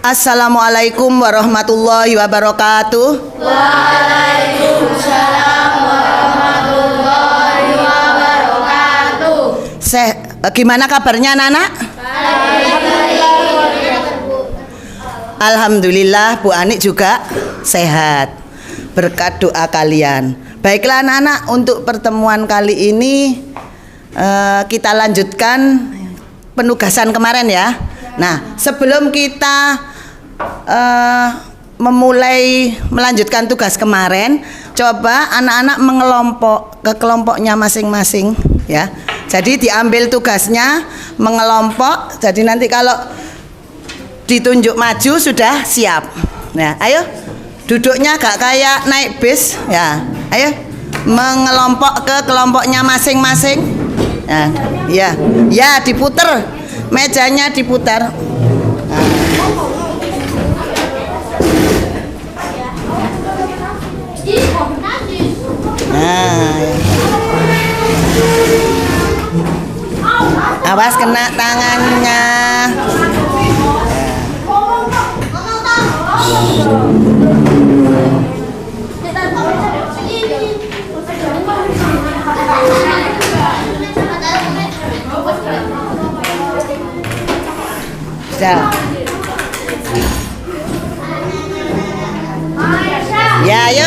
Assalamualaikum warahmatullahi wabarakatuh. Waalaikumsalam warahmatullahi wabarakatuh. Gimana kabarnya anak-anak? Alhamdulillah, Bu Anik juga sehat berkat doa kalian. Baiklah anak-anak, untuk pertemuan kali ini kita lanjutkan penugasan kemarin ya. Nah, sebelum kita memulai melanjutkan tugas kemarin, coba anak-anak mengelompok ke kelompoknya masing-masing ya. Jadi diambil tugasnya mengelompok. Jadi nanti kalau ditunjuk maju sudah siap. Nah, ayo duduknya gak kayak naik bis ya. Ayo mengelompok ke kelompoknya masing-masing. Nah, ya, ya diputer, mejanya diputar. Nah, awas kena tangannya. Sudah. Ya, ayo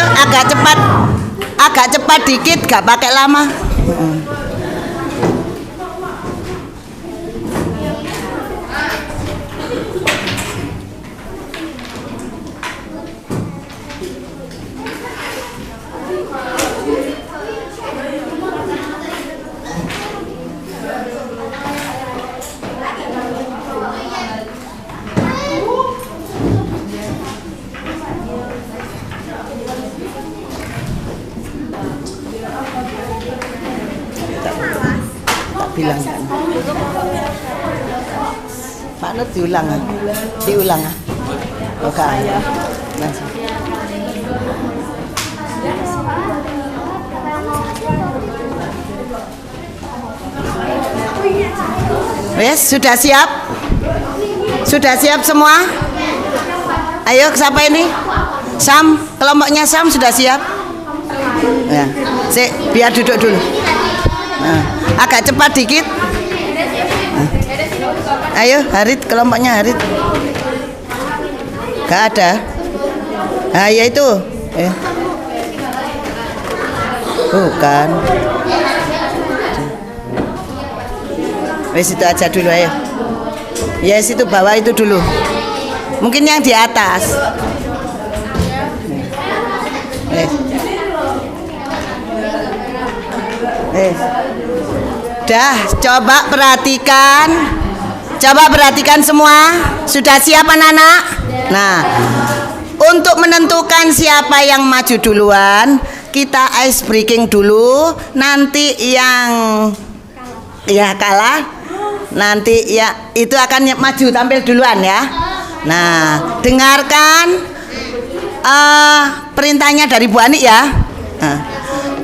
agak cepat dikit, gak pakai lama. Bilang kan Pak Nur diulang oke langsung. Wes, sudah siap semua? Ayo, siapa ini? Sam, kelompoknya Sam sudah siap ya. Biar duduk dulu. Nah, agak cepat dikit. Ayo, Harit, kelompoknya Harit. Gak ada. Nah, ya itu. Bukan. Wes itu aja dulu, ayo. Yes, itu bawah itu dulu. Mungkin yang di atas. Dah, coba perhatikan semua. Sudah siap anak-anak? Nah, untuk menentukan siapa yang maju duluan, kita ice breaking dulu. Nanti yang kalah, nanti ya itu akan maju tampil duluan ya. Nah, dengarkan perintahnya dari Bu Anik ya. Nah,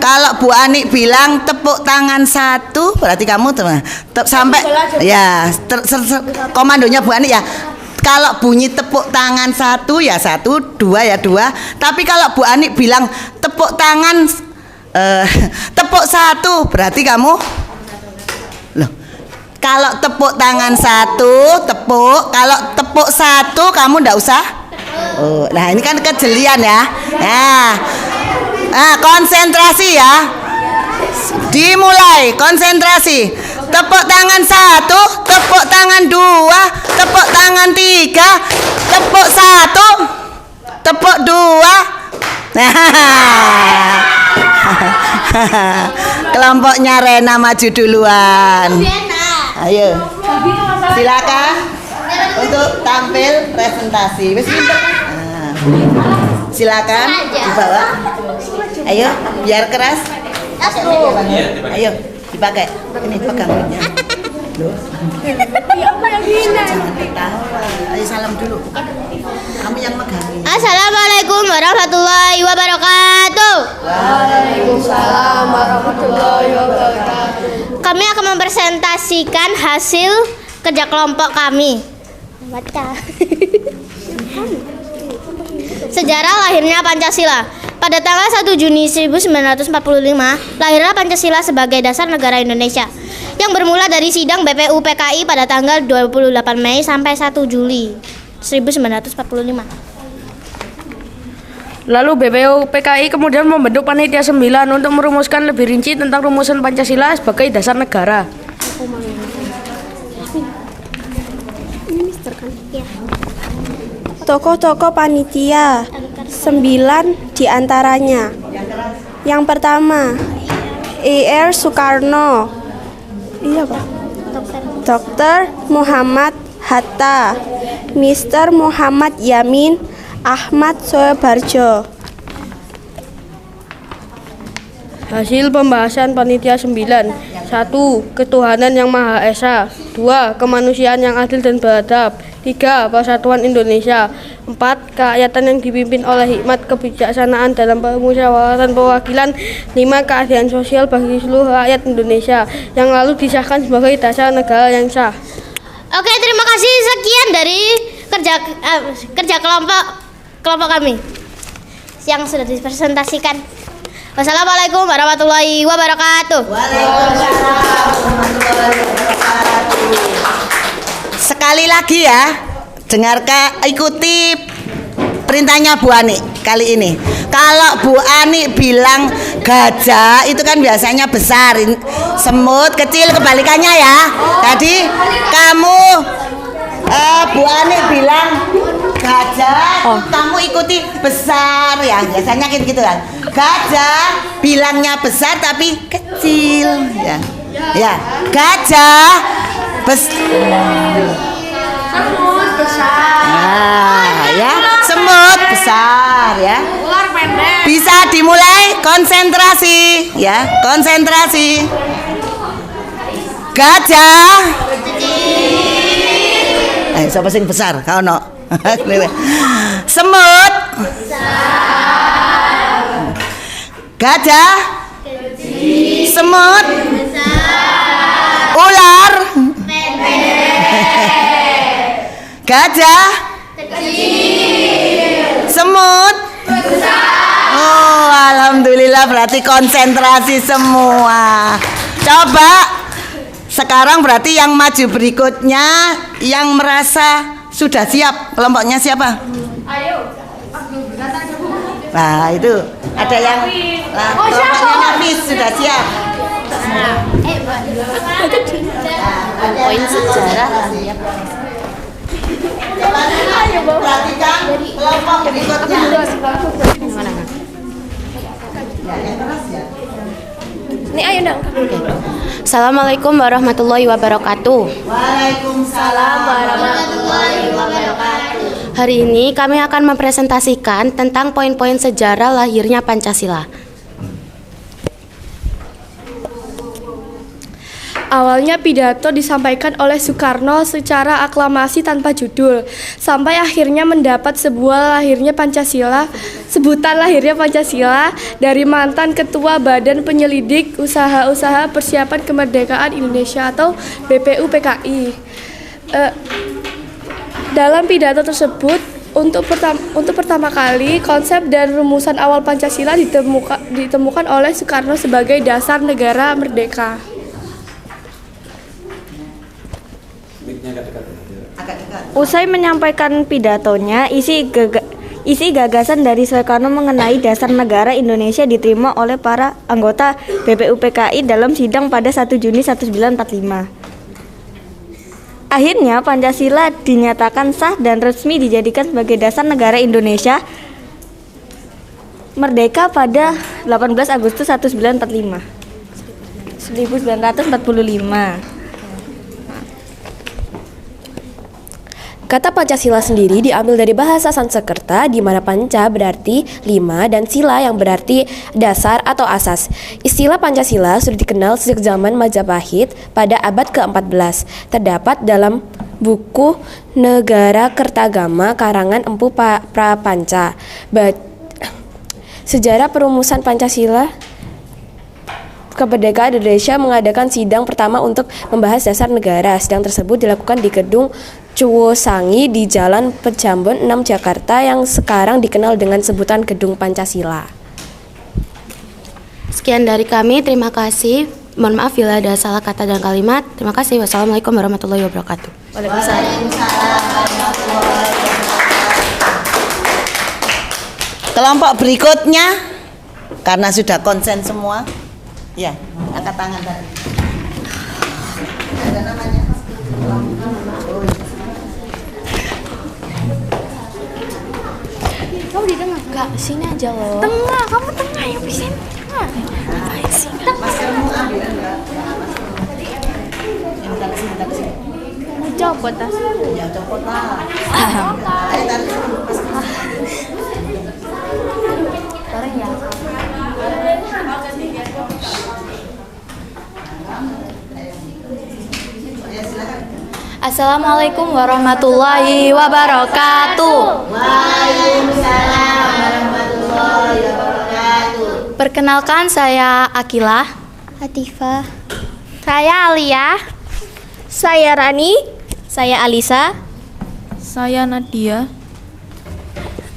kalau Bu Anik bilang tepuk tangan 1, berarti kamu sampai ya komandonya Bu Anik ya. Kalau bunyi tepuk tangan 1 ya 1, 2 ya 2. Tapi kalau Bu Anik bilang tepuk tangan tepuk 1, berarti kamu loh. Kalau tepuk tangan 1 tepuk, kalau tepuk 1 kamu ndak usah. Oh, nah ini kan kejelian ya. Nah, konsentrasi ya. Dimulai, konsentrasi. Tepuk tangan 1, tepuk tangan 2, tepuk tangan 3, tepuk 1, tepuk 2. Kelompoknya Rena maju duluan. Ayo, silakan untuk tampil presentasi. Silakan dibawa. Ayo, biar keras. Ayo, dipakai. Ini pegang. Jangan ketawa. Ayo salam dulu. Kamu yang megang. Assalamualaikum warahmatullahi wabarakatuh. Waalaikumsalam warahmatullahi wabarakatuh. Kami akan mempresentasikan hasil kerja kelompok kami. Baca. Sejarah lahirnya Pancasila. Pada tanggal 1 Juni 1945, lahirlah Pancasila sebagai dasar negara Indonesia yang bermula dari sidang BPU PKI pada tanggal 28 Mei sampai 1 Juli 1945. Lalu BPU PKI kemudian membentuk Panitia 9 untuk merumuskan lebih rinci tentang rumusan Pancasila sebagai dasar negara. Tokoh-tokoh panitia 9 diantaranya. Yang pertama, Ir Soekarno, Dr. Muhammad Hatta, Mr. Muhammad Yamin, Ahmad Soebarjo. Hasil pembahasan Panitia 9. 1. Ketuhanan yang Maha Esa. 2. Kemanusiaan yang adil dan beradab. 3. Persatuan Indonesia. 4. Kerakyatan yang dipimpin oleh hikmat kebijaksanaan dalam permusyawaratan perwakilan. 5. Keadilan sosial bagi seluruh rakyat Indonesia yang lalu disahkan sebagai dasar negara yang sah. Oke, terima kasih. Sekian dari kerja kelompok kami yang sudah dipresentasikan. Wassalamualaikum warahmatullahi wabarakatuh. Sekali lagi ya, dengarkan, ikuti perintahnya Bu Ani kali ini. Kalau Bu Ani bilang gajah itu kan biasanya besar, semut kecil, kebalikannya ya. Tadi kamu Bu Ani bilang gajah, kamu ikuti besar ya, biasanya gitu kan. Gajah bilangnya besar tapi kecil ya. Ya, gajah semut besar. Nah, ya, semut besar ya. Ular pendek. Bisa dimulai konsentrasi ya, konsentrasi. Gajah. Siapa sing besar? Kau no. Semut. Gajah. Semut. Ular. Gajah. Semut. Oh, alhamdulillah berarti konsentrasi semua. Coba sekarang berarti yang maju berikutnya yang merasa sudah siap. Kelompoknya siapa? Ayo. Nah, itu ada yang kelompoknya Nafis sudah siap. Poin sejarah. Perhatikan kelompok berikutnya. Nih ayo dong. Assalamualaikum warahmatullahi wabarakatuh. Waalaikumsalam warahmatullahi wabarakatuh. Hari ini kami akan mempresentasikan tentang poin-poin sejarah lahirnya Pancasila. Awalnya pidato disampaikan oleh Soekarno secara aklamasi tanpa judul, sampai akhirnya mendapat sebutan lahirnya Pancasila dari mantan Ketua Badan Penyelidik Usaha-Usaha Persiapan Kemerdekaan Indonesia atau BPU PKI. Dalam pidato tersebut, untuk pertama kali konsep dan rumusan awal Pancasila ditemukan oleh Soekarno sebagai dasar negara merdeka. Usai menyampaikan pidatonya, isi gagasan dari Soekarno mengenai dasar negara Indonesia diterima oleh para anggota BPU PKI dalam sidang pada 1 Juni 1945. Akhirnya Pancasila dinyatakan sah dan resmi dijadikan sebagai dasar negara Indonesia merdeka pada 18 Agustus 1945. Kata Pancasila sendiri diambil dari bahasa Sanskerta di mana panca berarti 5 dan sila yang berarti dasar atau asas. Istilah Pancasila sudah dikenal sejak zaman Majapahit pada abad ke-14. Terdapat dalam buku Negara Kertagama karangan Empu Prapanca. Sejarah perumusan Pancasila. Kemerdekaan Indonesia mengadakan sidang pertama untuk membahas dasar negara. Sidang tersebut dilakukan di gedung Cuwosangi di Jalan Pejambon 6 Jakarta yang sekarang dikenal dengan sebutan Gedung Pancasila. Sekian dari kami, terima kasih. Mohon maaf bila ada salah kata dan kalimat. Terima kasih. Wassalamualaikum warahmatullahi wabarakatuh. Kelompok berikutnya, karena sudah konsen semua, ya, angkat tangan tadi. Ada namanya? Kamu di tengah. Enggak, sini aja loh. Tengah, kamu tengah yang di sini. Tengah. Maskermu ambil enggak? Mau copot tas. Ya copot lah. Ayo tarik dulu masker. Assalamualaikum warahmatullahi wabarakatuh. Waalaikumsalam warahmatullahi wabarakatuh. Perkenalkan, saya Akila. Latifah. Saya Alia. Saya Rani. Saya Alisa. Saya Nadia.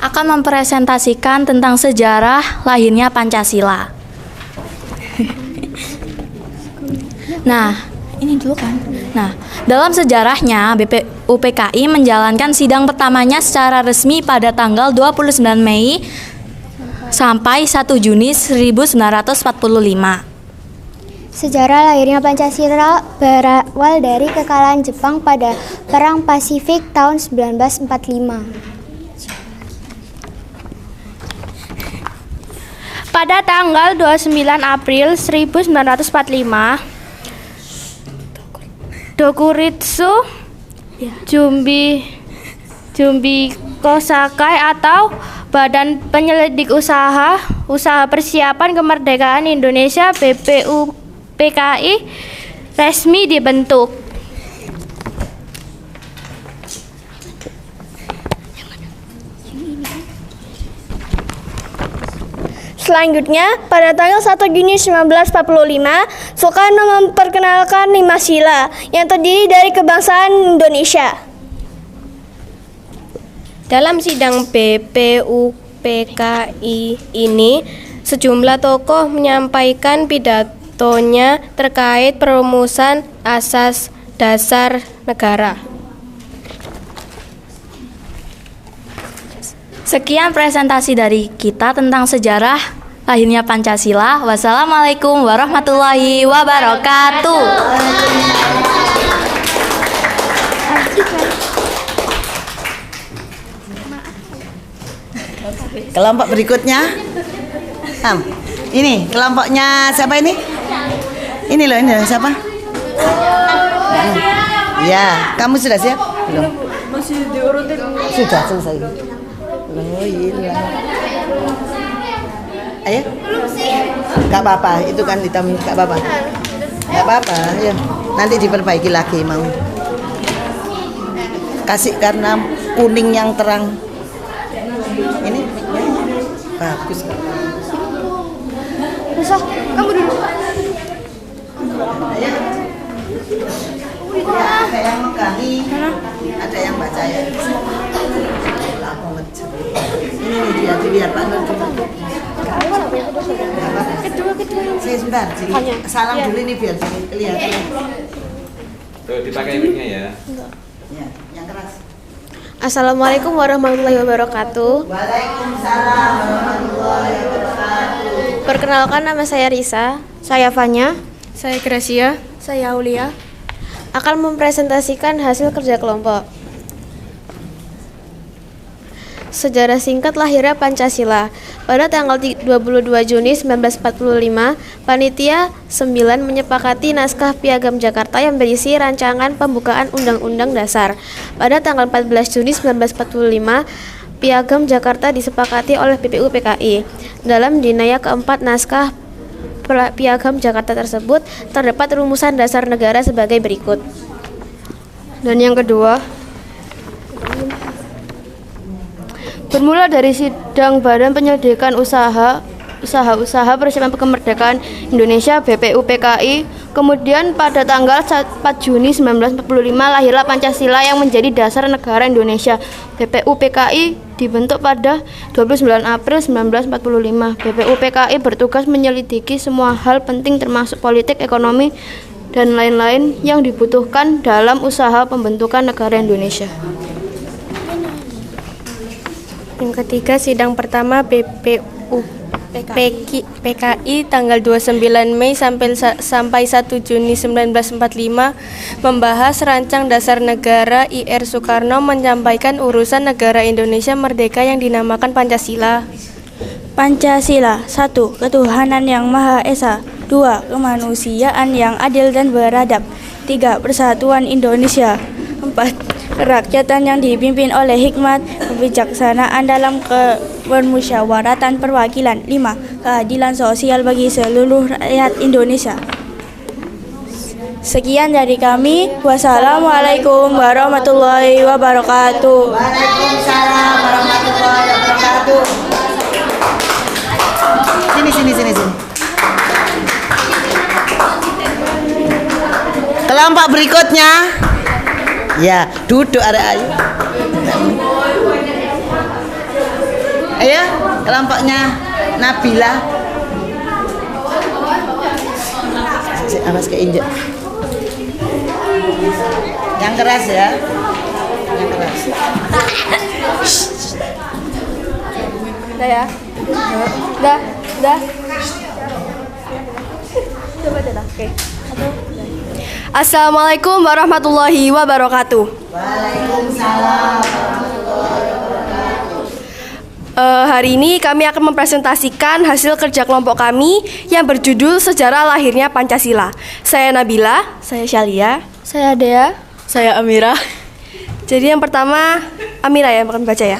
Akan mempresentasikan tentang sejarah lahirnya Pancasila. Nah, ini dulu kan. Nah, dalam sejarahnya BPUPKI menjalankan sidang pertamanya secara resmi pada tanggal 29 Mei sampai 1 Juni 1945. Sejarah lahirnya Pancasila berawal dari kekalahan Jepang pada Perang Pasifik tahun 1945. Pada tanggal 29 April 1945, Dokuritsu Jumbi Kosakai atau Badan Penyelidik Usaha Persiapan Kemerdekaan Indonesia BPUPKI resmi dibentuk. Selanjutnya, pada tanggal 1 Juni 1945, Soekarno memperkenalkan 5 sila yang terdiri dari kebangsaan Indonesia. Dalam sidang BPUPKI ini, sejumlah tokoh menyampaikan pidatonya terkait perumusan asas dasar negara. Sekian presentasi dari kita tentang sejarah lahirnya Pancasila. Wassalamualaikum warahmatullahi wabarakatuh. Kelompok berikutnya. Ini kelompoknya siapa ini? Ini loh, ini loh, siapa? Ya, kamu sudah siap? Belum. Masih diurutin. Sudah selesai. Loh, iya. Ayo. Gak apa-apa, itu kan hitam, gak apa-apa. Gak apa-apa, ya. Nanti diperbaiki lagi mau. Kasih karena kuning yang terang. Ini bagus. Rusak, kamu dulu. Ya, ada yang menggali, ada yang baca ya. Aku ngecek. Ini dia dilihat Pak Nur. Kedua. Saya sebentar, salam dulu ini biar kelihatan. Tuh dipakai mic-nya ya. Ya, yang keras. Assalamualaikum warahmatullahi wabarakatuh. Waalaikumsalam warahmatullahi wabarakatuh. Perkenalkan, nama saya Risa. Saya Fanya. Saya Gracia. Saya Aulia. Akan mempresentasikan hasil kerja kelompok. Sejarah singkat lahirnya Pancasila. Pada tanggal 22 Juni 1945, Panitia 9 menyepakati naskah Piagam Jakarta yang berisi rancangan pembukaan Undang-Undang Dasar. Pada tanggal 14 Juni 1945, Piagam Jakarta disepakati oleh BPUPKI. Dalam dinaya keempat naskah Piagam Jakarta tersebut terdapat rumusan dasar negara sebagai berikut. Dan yang kedua, bermula dari sidang Badan Penyelidikan usaha-usaha persiapan kemerdekaan Indonesia BPUPKI. Kemudian pada tanggal 4 Juni 1945 lahirlah Pancasila yang menjadi dasar negara Indonesia. BPUPKI dibentuk pada 29 April 1945. BPUPKI bertugas menyelidiki semua hal penting termasuk politik, ekonomi, dan lain-lain yang dibutuhkan dalam usaha pembentukan negara Indonesia. Yang ketiga, sidang pertama BPUPKI tanggal 29 Mei sampai 1 Juni 1945 membahas rancang dasar negara. IR Soekarno menyampaikan urusan negara Indonesia merdeka yang dinamakan Pancasila. Pancasila 1. Ketuhanan yang Maha Esa. 2. Kemanusiaan yang adil dan beradab. 3. Persatuan Indonesia. 4. Kerakyatan yang dipimpin oleh hikmat, kebijaksanaan dalam kemusyawaratan perwakilan. 5. Keadilan sosial bagi seluruh rakyat Indonesia. Sekian dari kami. Wassalamualaikum warahmatullahi wabarakatuh. Waalaikumsalam warahmatullahi wabarakatuh. Sini. Kelompok berikutnya. Ya, duduk ada ayo. Ayo, kelompoknya Nabila. Awas keinjek. Yang keras ya. Yang keras. Udah ya? Udah. Coba aja lah. Oke. Assalamualaikum warahmatullahi wabarakatuh. Waalaikumsalam. Hari ini kami akan mempresentasikan hasil kerja kelompok kami yang berjudul Sejarah Lahirnya Pancasila. Saya Nabila, saya Syalia, Saya Dea. saya Amira. Jadi yang pertama Amira yang akan baca ya.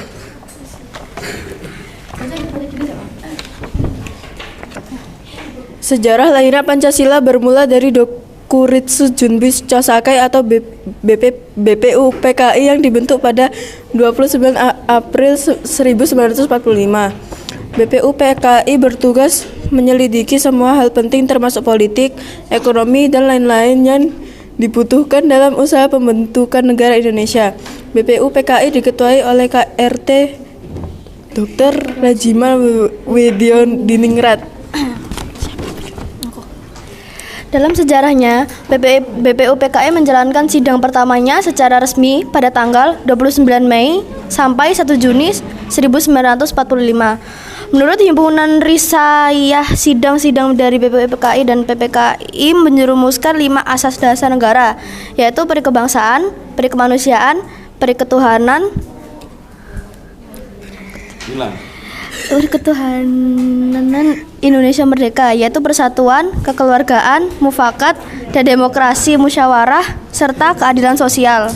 Sejarah lahirnya Pancasila bermula dari Dokuritsu Junbis Chosakai atau BPUPKI yang dibentuk pada 29 April 1945. BPUPKI bertugas menyelidiki semua hal penting termasuk politik, ekonomi, dan lain-lain yang dibutuhkan dalam usaha pembentukan negara Indonesia. BPUPKI diketuai oleh KRT Dr. Rajima Widyodiningrat. Dalam sejarahnya, BPUPKI menjalankan sidang pertamanya secara resmi pada tanggal 29 Mei sampai 1 Juni 1945. Menurut Himpunan Risayah, sidang-sidang dari BPUPKI dan PPKI menjerumuskan 5 asas dasar negara, yaitu perikebangsaan, perikemanusiaan, periketuhanan, Ketuhanan Indonesia Merdeka, yaitu persatuan, kekeluargaan, mufakat, dan demokrasi musyawarah, serta keadilan sosial.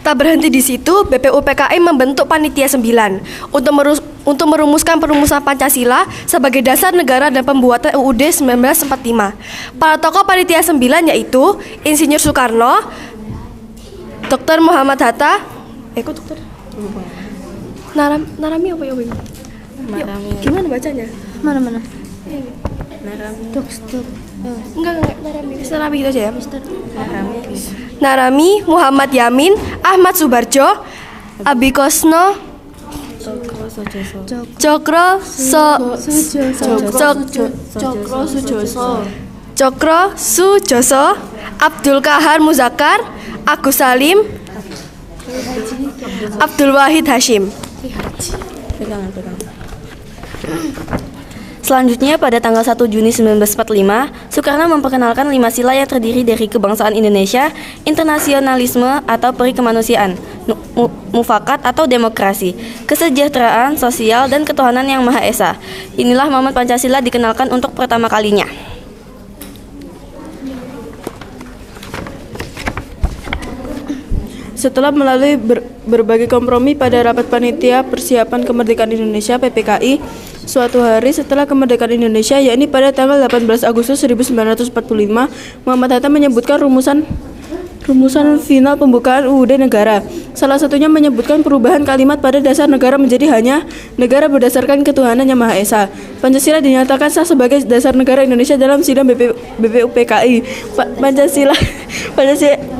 Tak berhenti di situ, BPUPKI membentuk Panitia 9 untuk merumuskan perumusan Pancasila sebagai dasar negara dan pembuatan UUD 1945. Para tokoh Panitia 9 yaitu Insinyur Soekarno, Dr. Muhammad Hatta, dokter. Narami apa ya, Wing? Gimana bacanya? Mana? Enggak, Narami gitu aja ya. Narami, Muhammad Yamin, Ahmad Subarjo, Abi Kosno, Cokro Sujoso, Abdul Kahar Muzakar, Agus Salim, Abdul Wahid Hashim. Selanjutnya pada tanggal 1 Juni 1945, Soekarno memperkenalkan 5 sila yang terdiri dari kebangsaan Indonesia, internasionalisme atau perikemanusiaan, mufakat atau demokrasi, kesejahteraan sosial, dan ketuhanan yang Maha Esa. Inilah momen Pancasila dikenalkan untuk pertama kalinya. Setelah melalui berbagai kompromi pada rapat panitia persiapan kemerdekaan Indonesia (PPKI), suatu hari setelah kemerdekaan Indonesia, yakni pada tanggal 18 Agustus 1945, Muhammad Hatta menyebutkan rumusan rumusan final pembukaan UUD negara. Salah satunya menyebutkan perubahan kalimat pada dasar negara menjadi hanya negara berdasarkan ketuhanan yang Maha Esa. Pancasila dinyatakan sah sebagai dasar negara Indonesia dalam sidang BPUPKI.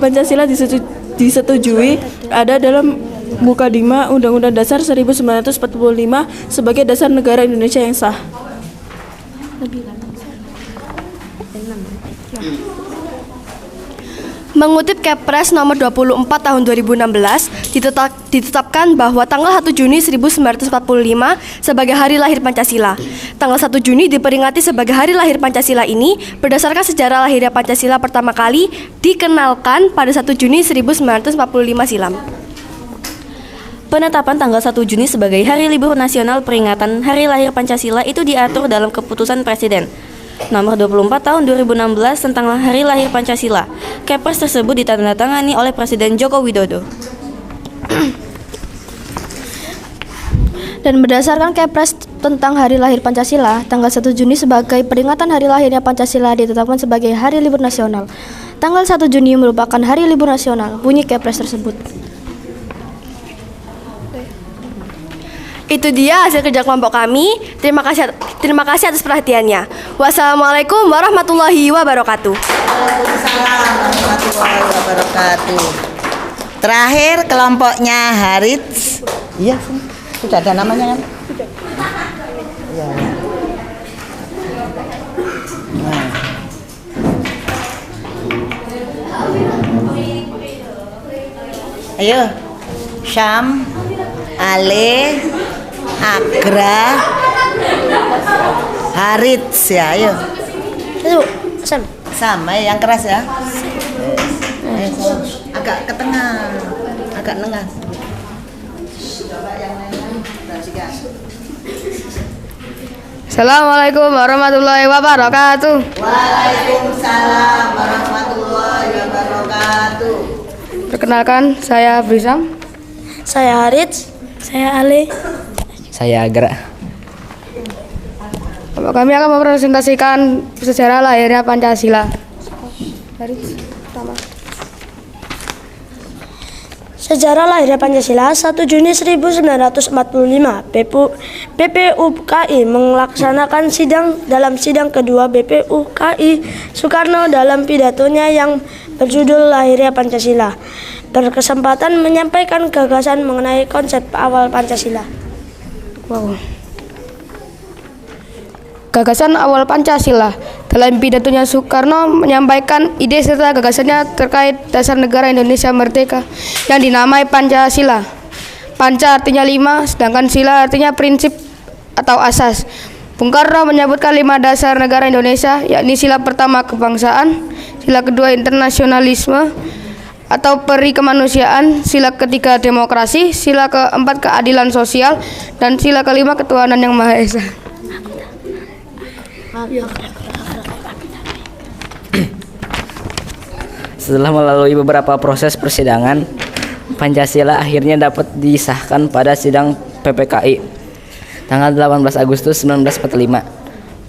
Pancasila disetujui ada dalam Mukadimah Undang-Undang Dasar 1945 sebagai dasar negara Indonesia yang sah. Mengutip Kepres nomor 24 tahun 2016, ditetapkan bahwa tanggal 1 Juni 1945 sebagai hari lahir Pancasila. Tanggal 1 Juni diperingati sebagai hari lahir Pancasila ini berdasarkan sejarah lahirnya Pancasila pertama kali dikenalkan pada 1 Juni 1945 silam. Penetapan tanggal 1 Juni sebagai hari libur nasional peringatan hari lahir Pancasila itu diatur dalam keputusan Presiden nomor 24 tahun 2016 tentang hari lahir Pancasila. Kepres tersebut ditandatangani oleh Presiden Joko Widodo. Dan berdasarkan Kepres tentang hari lahir Pancasila, tanggal 1 Juni sebagai peringatan hari lahirnya Pancasila ditetapkan sebagai hari libur nasional. Tanggal 1 Juni merupakan hari libur nasional, bunyi Kepres tersebut. Itu dia hasil kerja kelompok kami. Terima kasih atas perhatiannya. Wassalamualaikum warahmatullahi wabarakatuh. Waalaikumsalam warahmatullahi wabarakatuh. Terakhir kelompoknya Harits. Iya, sudah ada namanya kan? Sudah. Ya. Nah. Ayo, Syam, Ale, Agra, Harits ya, ayo. Itu Sam, ayo yang keras ya. Agak ke tengah, agak nengah. Assalamualaikum warahmatullahi wabarakatuh. Waalaikumsalam warahmatullahi wabarakatuh. Perkenalkan, saya Brisam. Saya Harits. Saya Ale. Saya Agra. Kami akan mempresentasikan sejarah lahirnya Pancasila. Harits, pertama. Sejarah lahirnya Pancasila 1 Juni 1945 BPUPKI melaksanakan sidang kedua BPUPKI. Soekarno dalam pidatonya yang berjudul Lahirnya Pancasila berkesempatan menyampaikan gagasan mengenai konsep awal Pancasila. Gagasan awal Pancasila. Dalam pidatonya Soekarno menyampaikan ide serta gagasannya terkait dasar negara Indonesia merdeka yang dinamai Pancasila. Panca artinya 5, sedangkan sila artinya prinsip atau asas. Bung Karno menyebutkan 5 dasar negara Indonesia, yakni sila pertama kebangsaan, sila kedua internasionalisme atau peri kemanusiaan, sila ketiga demokrasi, sila keempat keadilan sosial, dan sila kelima ketuhanan yang Maha Esa. Setelah melalui beberapa proses persidangan, Pancasila akhirnya dapat disahkan pada sidang PPKI tanggal 18 Agustus 1945.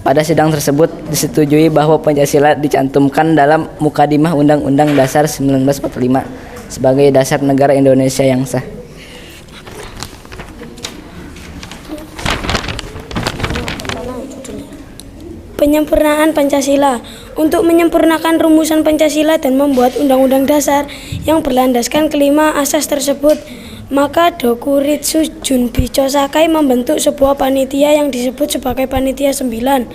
Pada sidang tersebut disetujui bahwa Pancasila dicantumkan dalam Mukadimah Undang-Undang Dasar 1945 sebagai dasar negara Indonesia yang sah. Penyempurnaan Pancasila. Untuk menyempurnakan rumusan Pancasila dan membuat undang-undang dasar yang berlandaskan kelima asas tersebut, maka Dokuritsu Junbicho Sakai membentuk sebuah panitia yang disebut sebagai Panitia 9,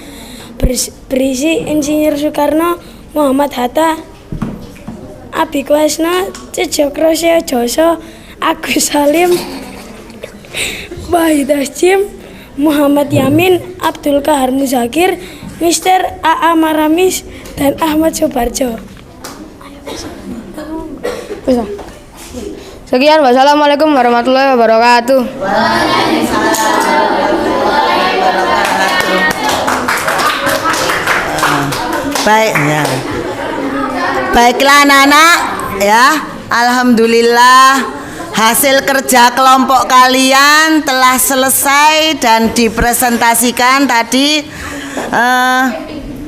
berisi Insinyur Soekarno, Muhammad Hatta, Abikresna, Tedjokrasya Joso, Agus Salim, Wahid Hasyim, Muhammad Yamin, Abdul Kahar Muzakir, Mr. A.A. Maramis, dan Ahmad Soebarjo. Sekian, wassalamualaikum warahmatullahi wabarakatuh. Baik ya. Baiklah anak-anak ya, alhamdulillah hasil kerja kelompok kalian telah selesai dan dipresentasikan tadi.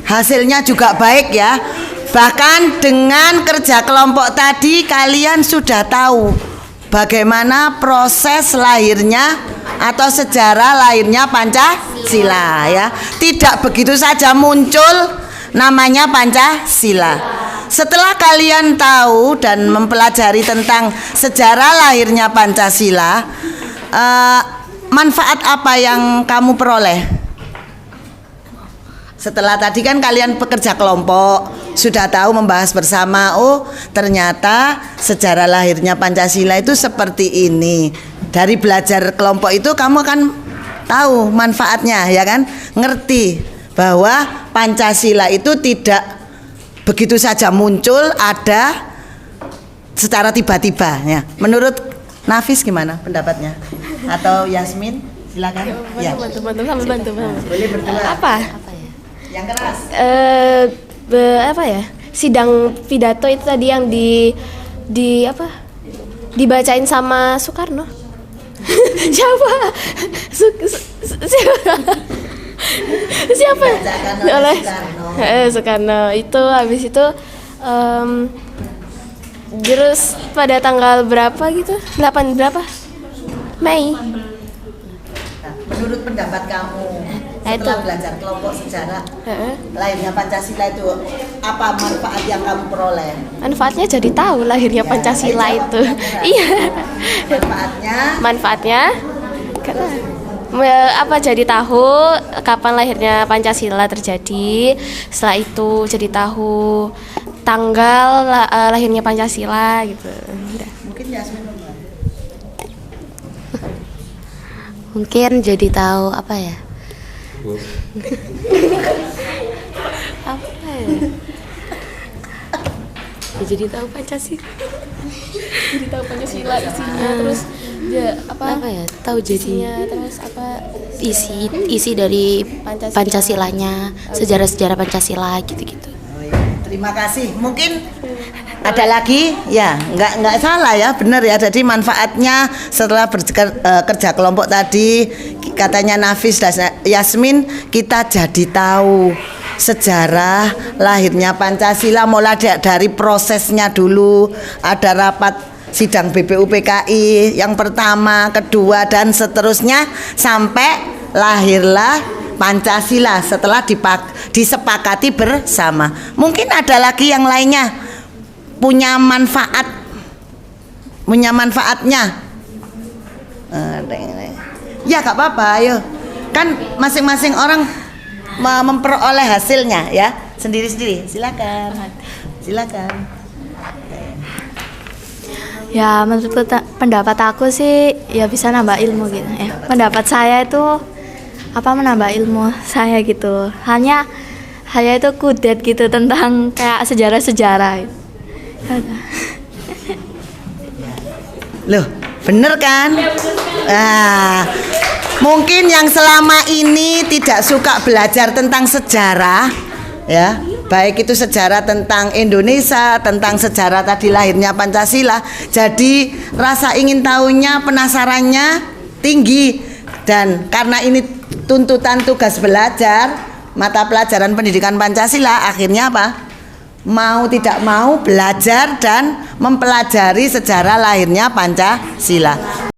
Hasilnya juga baik ya. Bahkan dengan kerja kelompok tadi kalian sudah tahu bagaimana proses lahirnya atau sejarah lahirnya Pancasila ya. Tidak begitu saja muncul namanya Pancasila. Setelah kalian tahu dan mempelajari tentang sejarah lahirnya Pancasila, manfaat apa yang kamu peroleh? Setelah tadi kan kalian pekerja kelompok, sudah tahu membahas bersama, oh ternyata sejarah lahirnya Pancasila itu seperti ini. Dari belajar kelompok itu kamu akan tahu manfaatnya ya kan, ngerti bahwa Pancasila itu tidak begitu saja muncul, ada secara tiba-tiba ya. Menurut Nafis gimana pendapatnya? Atau Yasmin? Silakan. Ya. Bantu. Boleh berdua. Apa? Yang keras. Apa ya? Sidang pidato itu tadi yang dibacain sama Soekarno. Siapa? Siapa? Oleh Soekarno. Itu habis itu terus pada tanggal berapa gitu? 8 berapa? Mei. Menurut pendapat kamu setelah belajar kelompok sejarah lahirnya Pancasila itu apa manfaat yang kamu peroleh? Manfaatnya jadi tahu lahirnya Pancasila itu. Iya. Manfaatnya apa, jadi tahu kapan lahirnya Pancasila terjadi. Setelah itu jadi tahu tanggal lahirnya Pancasila gitu. Mungkin Yasmin. Mungkin jadi tahu apa ya? Apa ya? Jadi tahu Pancasila. Jadi tahu Pancasila isinya, terus ya apa ya? Tahu jadinya, terus apa? Isi dari Pancasilanya, sejarah-sejarah Pancasila gitu-gitu. Terima kasih. Mungkin ada lagi ya, nggak salah ya, benar ya. Jadi manfaatnya setelah kerja kelompok tadi, katanya Nafis dan Yasmin, kita jadi tahu sejarah lahirnya Pancasila mulai dari prosesnya dulu. Ada rapat sidang BPUPKI yang pertama, kedua dan seterusnya sampai lahirlah Pancasila setelah disepakati bersama. Mungkin ada lagi yang lainnya punya manfaatnya. Ya gak apa-apa, ayo. Kan masing-masing orang memperoleh hasilnya ya, sendiri-sendiri. Silakan. Ya, menurut pendapat aku sih ya bisa nambah ilmu gitu ya. Pendapat saya itu menambah ilmu saya gitu. Hanya itu kudet gitu tentang kayak sejarah-sejarah gitu. Loh, bener kan? Mungkin yang selama ini tidak suka belajar tentang sejarah ya, baik itu sejarah tentang Indonesia, tentang sejarah tadi lahirnya Pancasila, jadi rasa ingin tahunya, penasarannya tinggi. Dan karena ini tuntutan tugas belajar mata pelajaran pendidikan Pancasila, akhirnya apa? Mau tidak mau belajar dan mempelajari sejarah lahirnya Pancasila.